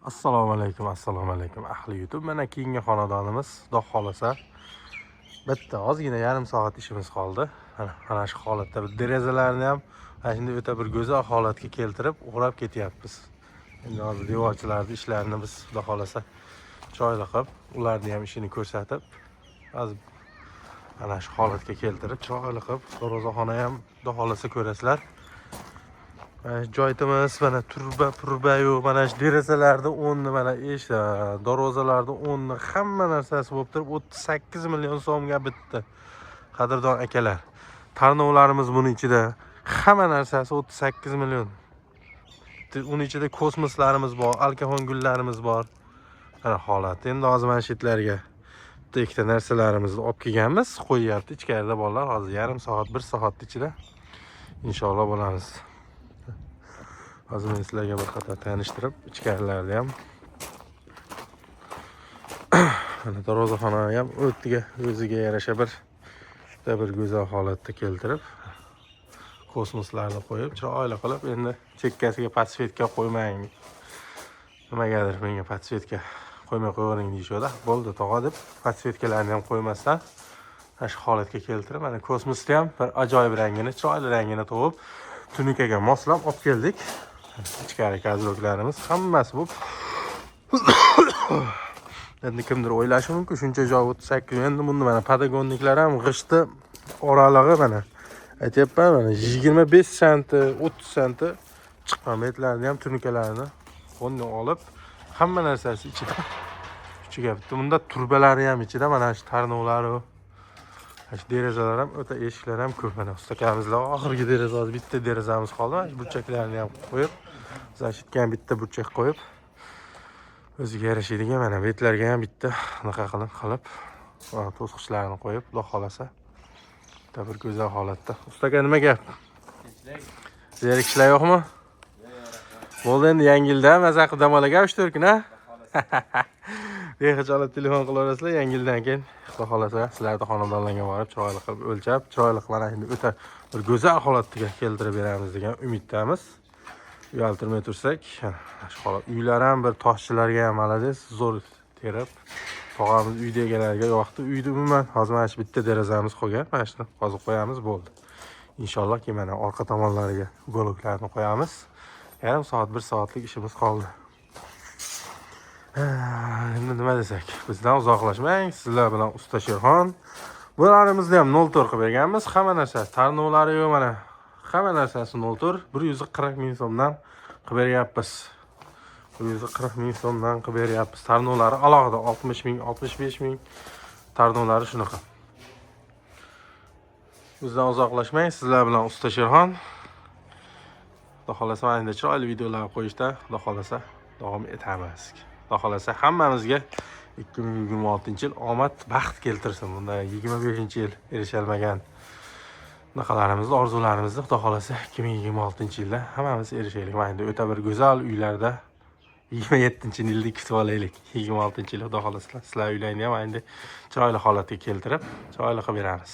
Assalomu alaykum ahli YouTube. Mana keyingi xonadonimiz, Xudo xolasa bitta ozgina yarim soat ishimiz qoldi. Mana shu holatda bir derazalarni ham shunday o'ta bir go'zal holatga keltirib, o'rab ketyapmiz. Endi hozir devorchilarning ishlarini biz Xudo xolasa chiroyli qilib, ularni ham ishini ko'rsatib, hozir mana shu holatga keltirib, chiroyli qilib, darvozaxona ham Xudo xolasa ko'rasizlar. Joyimiz mana turba-yu, mana shu derazalarda o'rni, mana darvozalarda o'rni, hamma narsasi bo'lib turib 38 million so'mga bitdi. Qadrdon akalar, tarnovlarimiz buning ichida, hamma narsasi 38 million. Uning ichida kosmoslarimiz bor, alkahon gullarimiz bor. Mana holat. Endi hozir mana shu yerlarga ikkita narsalarimizni olib kelganmiz, qo'yyapti ichkarida bolalar. Hozir yarim soat, 1 soat ichida inshaalloh bo'lamiz. Hozir men sizlarga bir qator tanishtirib, ichkarilarni ham mana darvozaxonani ham o'ziga yarasha bir go'zal holatda keltirib, kosmoslarni qo'yib, chiroyli qilib, endi chekkasiga podsvetka qo'ymang. Nimagadir menga podsvetka qo'ymay qo'yavering deyishadi. Bo'ldi, tog'a deb podsvetkalarni ham qo'ymasdan shu holatga keltirib, mana kosmosni ham bir ajoyib rangini, chiroyli rangini topib, tunikaga moslab olib keldik. Ichkari kozloklarimiz hammasi bu. Endi kimdir o'ylashi mumkin, shuncha joy 38. Endi bunda mana patagonniklar ham g'ishti oralig'i mana aytyapman, mana 25 santi, 30 santi chiqqan metlarni ham tunikalarini qo'ldan olib, hamma narsasi ichida. Ichiga bitta bunda turbalari ham ichida, mana shu tarnovlari, shu derazalar ham, o'ta eshiklar ham ko'p. Mana ustakamizlar oxirgi deraza, bitta derazamiz qoldi. Mana shu burchaklarni ham qo'yib, zashitga ham bitta burchak qo'yib, o'ziga yarashadigan mana betlarga ham bitta unaqa qilib, to'sqichlarini qo'yib, Xudo xolasa bitta bir go'zal holatda. Ustaka, nima gap? Zerikishlar yo'qmi? Bo'ldi, endi yangi yilda maza qilib dam olaga 3-4 kun, ha? Behijolat telefon qilaverasizlar, yangi yildan keyin Xudo xolasa sizlarni xonadonlarga borib, chiroyli qilib o'lchab, chiroyli qilib mana endi o'ta bir go'zal holatga keltirib beramiz degan umiddamiz. Uyaltirmay tursak, shu holat. Uylar ham bir toshchilarga ham malades, zo'r terib, tog'amiz uyda egalariga yoqdi. Uyda umuman hozir mana shu bitta derazamiz qolgan. Mana shuni hozir qo'yamiz, bo'ldi. Inshaalloh keyin mana orqa tomonlariga goloklarni qo'yamiz. Yarim soat, 1 soatlik ishimiz qoldi. Endi nima desak, bizdan uzoqlashmang. Sizlar bilan Usta Sherxon. Bularimizni ham 0 qilib berganmiz. Hamma narsa tarnovlari yo'q, mana hamma narsasi 0. 140 ming so'mdan qilib beryapmiz. 140 ming so'mdan qilib beryapmiz. Tarnovlari alohida 60 ming, 65 ming tarnovlari shunaqa. Bizdan uzoqlashmang. Sizlar bilan Usta Sherxon. Xudo xolasa mana endi chiroyli videolar qo'yishda, Xudo xolasa davom etamiz. Xudo xolasa hammamizga 2026-yil omad, baxt keltirsin. Bunda 25-yil erishalmagan naqalarimizni, orzularimizni Xudo xolasa 2026-yilda hammamiz erishaylik. Mana endi o'ta bir go'zal uylarda 27-yilda kutib olaylik. 26-yil Xudo xolasa sizlar uylarni ham endi chiroyli holatga keltirib, chiroyli qilib beramiz.